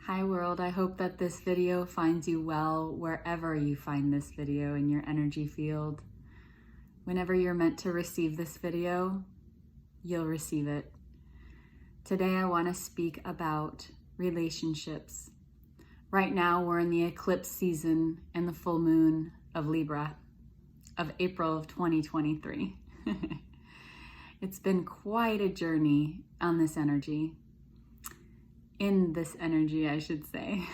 Hi world, I hope that this video finds you well wherever you find this video in your energy field. Whenever you're meant to receive this video, you'll receive it. Today I want to speak about relationships. Right now we're in the eclipse season and the full moon of Libra of April of 2023. It's been quite a journey on this energy. In this energy, I should say.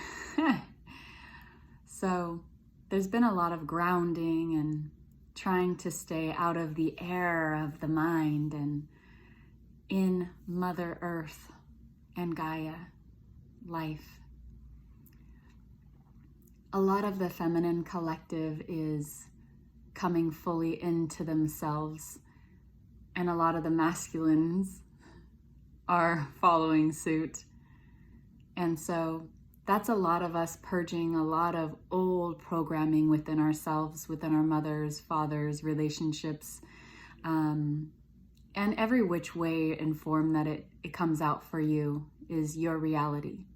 So there's been a lot of grounding and trying to stay out of the air of the mind and in Mother Earth and Gaia, life. A lot of the feminine collective is coming fully into themselves, and a lot of the masculines are following suit. And so that's a lot of us purging a lot of old programming within ourselves, within our mothers, fathers, relationships, and every which way and form that it comes out for you is your reality.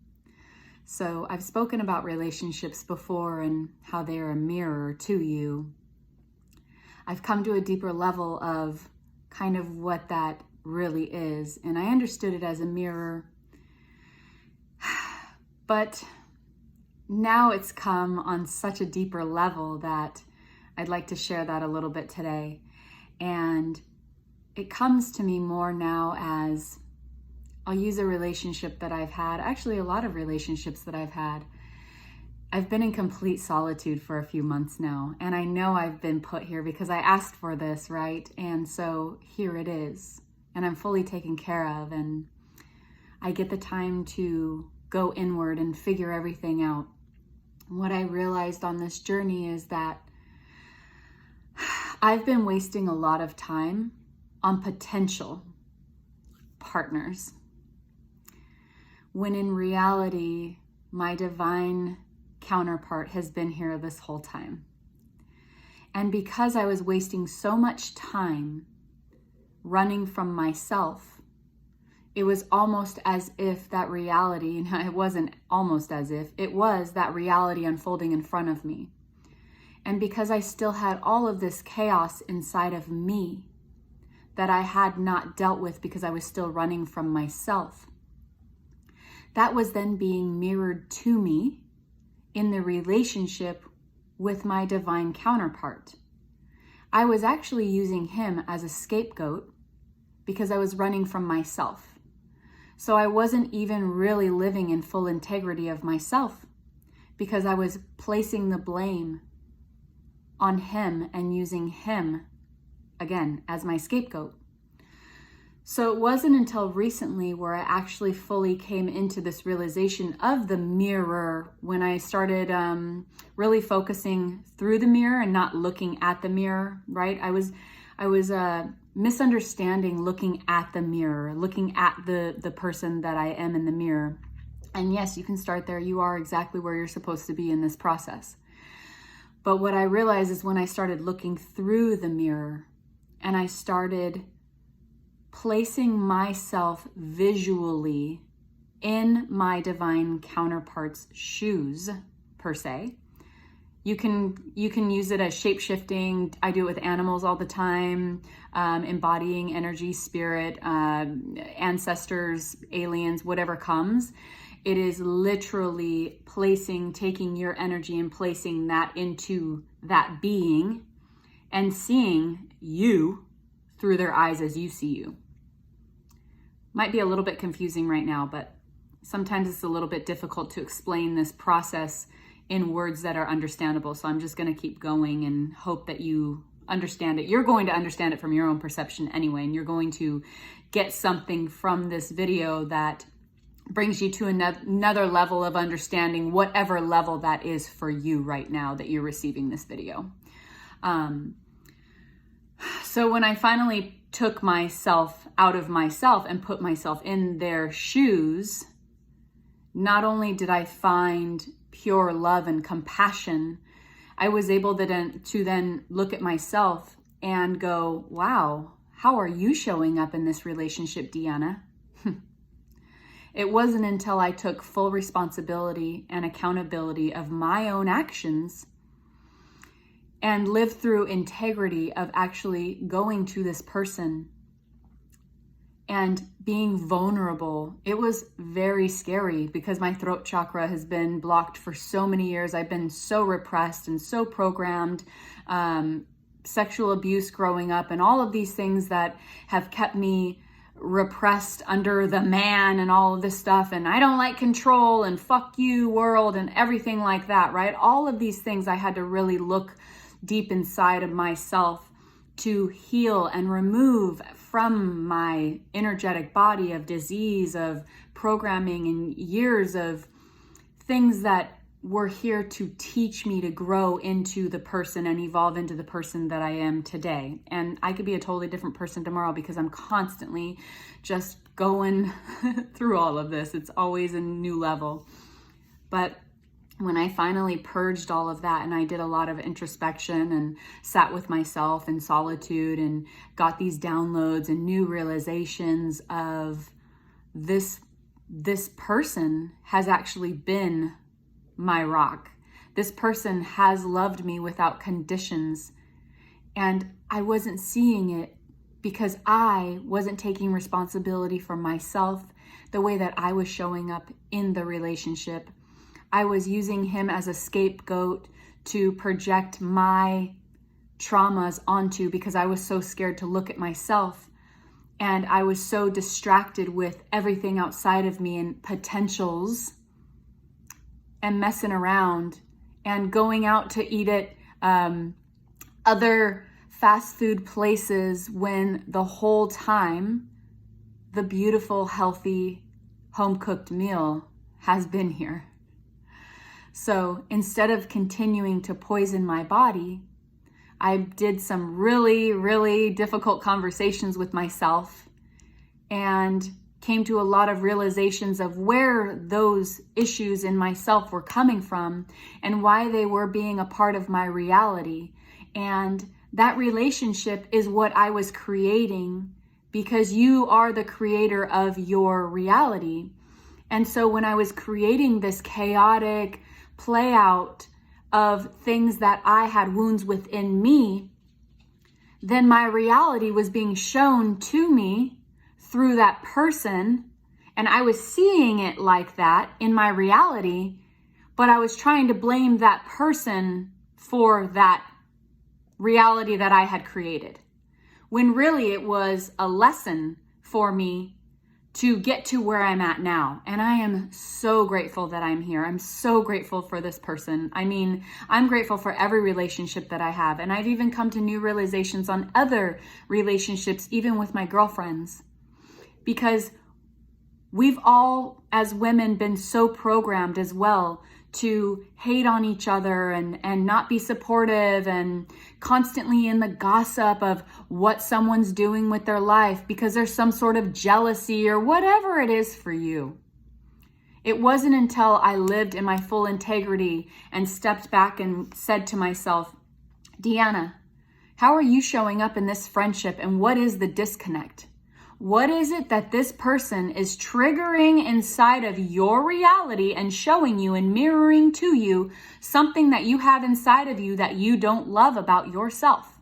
So I've spoken about relationships before and how they are a mirror to you. I've come to a deeper level of kind of what that really is, and I understood it as a mirror. But now it's come on such a deeper level that I'd like to share that a little bit today. And it comes to me more now as, I'll use a relationship that I've had, actually a lot of relationships that I've had. I've been in complete solitude for a few months now, and I know I've been put here because I asked for this, right? And so here it is, and I'm fully taken care of, and I get the time to go inward and figure everything out. What I realized on this journey is that I've been wasting a lot of time on potential partners, when in reality, my divine counterpart has been here this whole time. And because I was wasting so much time running from myself, it was almost as if that reality, and it wasn't almost as if, it was that reality unfolding in front of me. And because I still had all of this chaos inside of me that I had not dealt with because I was still running from myself, that was then being mirrored to me in the relationship with my divine counterpart. I was actually using him as a scapegoat because I was running from myself. So I wasn't even really living in full integrity of myself because I was placing the blame on him and using him, again, as my scapegoat. So it wasn't until recently where I actually fully came into this realization of the mirror, when I started really focusing through the mirror and not looking at the mirror, right? I was misunderstanding looking at the mirror, looking at the person that I am in the mirror. And yes, you can start there. You are exactly where you're supposed to be in this process. But what I realized is when I started looking through the mirror and I started placing myself visually in my divine counterpart's shoes, per se. You can use it as shape-shifting. I do it with animals all the time, embodying energy, spirit, ancestors, aliens, whatever comes. It is literally taking your energy and placing that into that being and seeing you through their eyes as you see you. Might be a little bit confusing right now, but sometimes it's a little bit difficult to explain this process in words that are understandable. So I'm just going to keep going and hope that you understand it. You're going to understand it from your own perception anyway, and you're going to get something from this video that brings you to another level of understanding, whatever level that is for you right now that you're receiving this video. So when I finally took myself out of myself and put myself in their shoes, not only did I find pure love and compassion, I was able to then look at myself and go, wow, how are you showing up in this relationship, Deanna? It wasn't until I took full responsibility and accountability of my own actions and lived through integrity of actually going to this person and being vulnerable. It was very scary because my throat chakra has been blocked for so many years. I've been so repressed and so programmed, sexual abuse growing up, and all of these things that have kept me repressed under the man and all of this stuff. And I don't like control and fuck you world and everything like that, right? All of these things I had to really look deep inside of myself to heal and remove from my energetic body of disease, of programming, and years of things that were here to teach me to grow into the person and evolve into the person that I am today. And I could be a totally different person tomorrow because I'm constantly just going through all of this. It's always a new level. But when I finally purged all of that and I did a lot of introspection and sat with myself in solitude and got these downloads and new realizations of this person has actually been my rock. This person has loved me without conditions. And I wasn't seeing it because I wasn't taking responsibility for myself the way that I was showing up in the relationship. I was using him as a scapegoat to project my traumas onto because I was so scared to look at myself. And I was so distracted with everything outside of me and potentials and messing around and going out to eat at other fast food places when the whole time the beautiful, healthy, home-cooked meal has been here. So instead of continuing to poison my body, I did some really, really difficult conversations with myself and came to a lot of realizations of where those issues in myself were coming from and why they were being a part of my reality. And that relationship is what I was creating because you are the creator of your reality. And so when I was creating this chaotic play out of things that I had wounds within me, then my reality was being shown to me through that person. And I was seeing it like that in my reality, but I was trying to blame that person for that reality that I had created. When really it was a lesson for me to get to where I'm at now. And I am so grateful that I'm here. I'm so grateful for this person. I mean, I'm grateful for every relationship that I have. And I've even come to new realizations on other relationships, even with my girlfriends. Because we've all, as women, been so programmed as well to hate on each other and not be supportive and constantly in the gossip of what someone's doing with their life because there's some sort of jealousy or whatever it is for you. It wasn't until I lived in my full integrity and stepped back and said to myself, Deanna, how are you showing up in this friendship and what is the disconnect? What is it that this person is triggering inside of your reality and showing you and mirroring to you something that you have inside of you that you don't love about yourself?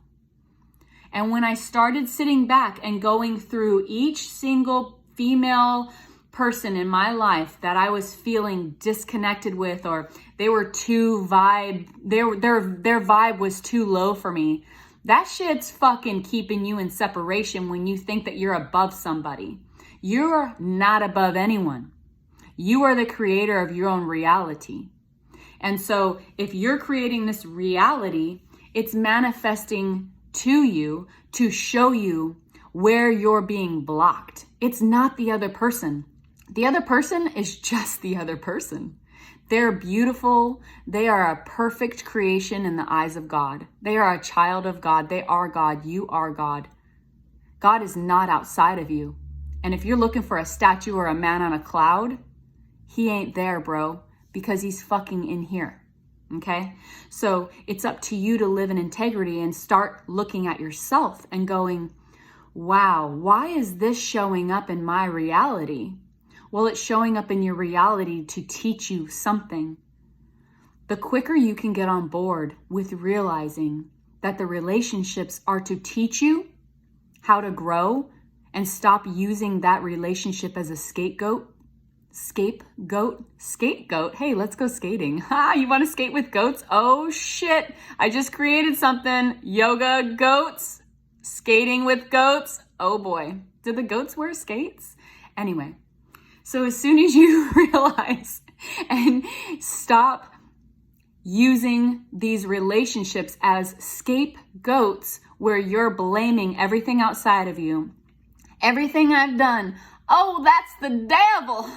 And when I started sitting back and going through each single female person in my life that I was feeling disconnected with, or they were too their vibe was too low for me, that shit's fucking keeping you in separation when you think that you're above somebody. You're not above anyone. You are the creator of your own reality. And so if you're creating this reality, it's manifesting to you to show you where you're being blocked. It's not the other person. The other person is just the other person. They're beautiful. They are a perfect creation in the eyes of God. They are a child of God. They are God. You are God. God is not outside of you. And if you're looking for a statue or a man on a cloud, he ain't there, bro, because he's fucking in here. Okay? So it's up to you to live in integrity and start looking at yourself and going, wow, why is this showing up in my reality? Well, it's showing up in your reality to teach you something. The quicker you can get on board with realizing that the relationships are to teach you how to grow and stop using that relationship as a scapegoat. Hey, let's go skating. Ha, you want to skate with goats? Oh shit, I just created something. Yoga goats, skating with goats. Oh boy, did the goats wear skates? Anyway, so as soon as you realize and stop using these relationships as scapegoats where you're blaming everything outside of you, everything I've done, oh, that's the devil.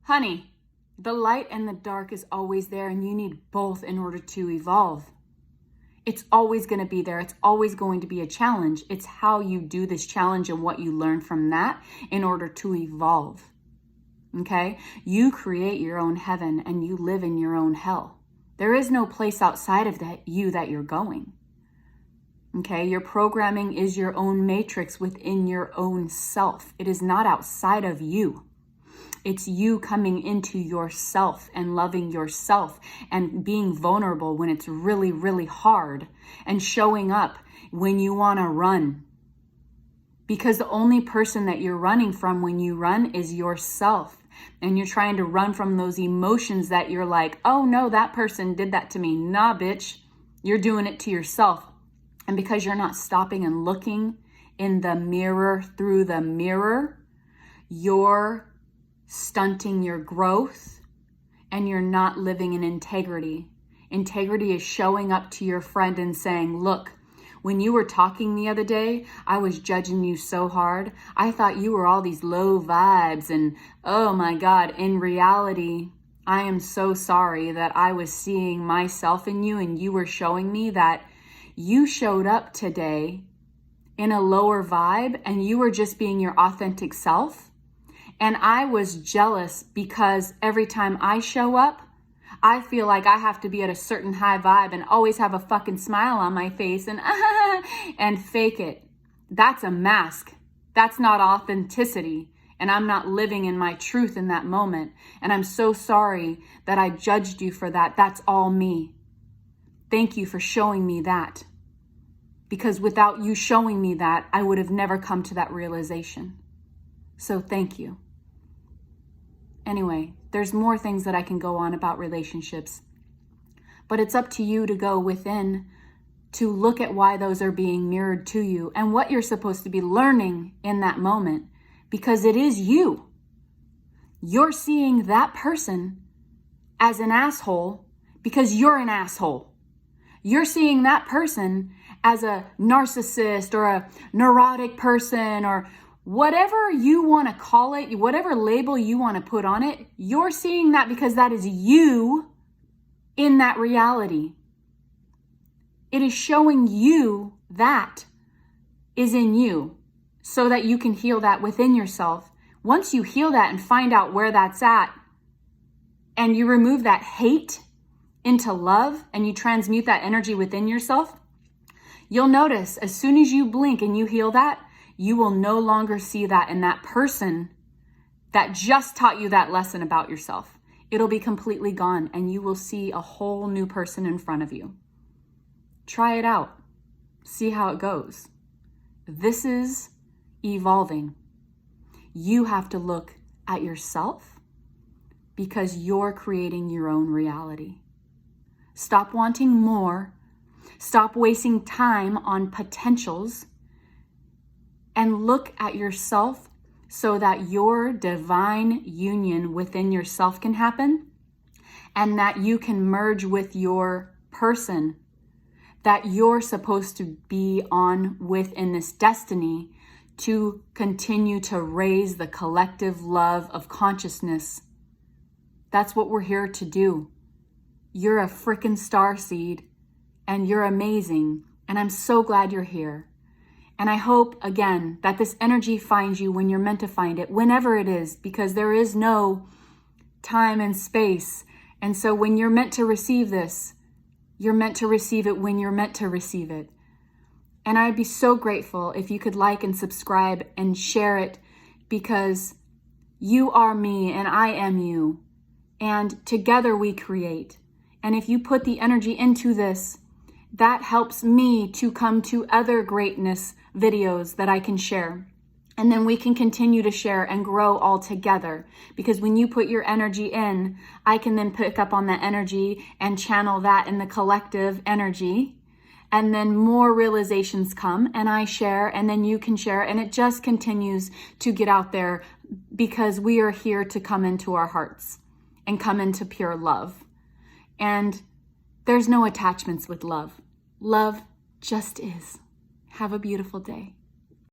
Honey, the light and the dark is always there, and you need both in order to evolve. It's always going to be there. It's always going to be a challenge. It's how you do this challenge and what you learn from that in order to evolve. Okay? You create your own heaven and you live in your own hell. There is no place outside of that you're going. Okay? Your programming is your own matrix within your own self. It is not outside of you. It's you coming into yourself and loving yourself and being vulnerable when it's really, really hard and showing up when you want to run. Because the only person that you're running from when you run is yourself. And you're trying to run from those emotions that you're like, oh no, that person did that to me. Nah, bitch, you're doing it to yourself. And because you're not stopping and looking in the mirror through the mirror, you're stunting your growth and you're not living in integrity. Integrity is showing up to your friend and saying, look, when you were talking the other day, I was judging you so hard. I thought you were all these low vibes and oh my God, in reality, I am so sorry that I was seeing myself in you and you were showing me that you showed up today in a lower vibe and you were just being your authentic self. And I was jealous because every time I show up, I feel like I have to be at a certain high vibe and always have a fucking smile on my face and fake it. That's a mask. That's not authenticity. And I'm not living in my truth in that moment. And I'm so sorry that I judged you for that. That's all me. Thank you for showing me that. Because without you showing me that, I would have never come to that realization. So thank you. Anyway, there's more things that I can go on about relationships, but it's up to you to go within to look at why those are being mirrored to you and what you're supposed to be learning in that moment, because it is you. You're seeing that person as an asshole because you're an asshole. You're seeing that person as a narcissist or a neurotic person or whatever you want to call it, whatever label you want to put on it, you're seeing that because that is you in that reality. It is showing you that is in you so that you can heal that within yourself. Once you heal that and find out where that's at and you remove that hate into love and you transmute that energy within yourself, you'll notice as soon as you blink and you heal that, you will no longer see that in that person that just taught you that lesson about yourself. It'll be completely gone and you will see a whole new person in front of you. Try it out. See how it goes. This is evolving. You have to look at yourself because you're creating your own reality. Stop wanting more. Stop wasting time on potentials. And look at yourself so that your divine union within yourself can happen and that you can merge with your person that you're supposed to be on with in this destiny to continue to raise the collective love of consciousness. That's what we're here to do. You're a freaking starseed and you're amazing. And I'm so glad you're here. And I hope, again, that this energy finds you when you're meant to find it, whenever it is, because there is no time and space. And so when you're meant to receive this, you're meant to receive it when you're meant to receive it. And I'd be so grateful if you could like and subscribe and share it, because You are me and I am you. And together we create. And if you put the energy into this, that helps me to come to other greatness videos that I can share. And then we can continue to share and grow all together. Because when you put your energy in, I can then pick up on that energy and channel that in the collective energy. And then more realizations come and I share, and then you can share, and it just continues to get out there because we are here to come into our hearts and come into pure love. And there's no attachments with love. Love just is. Have a beautiful day.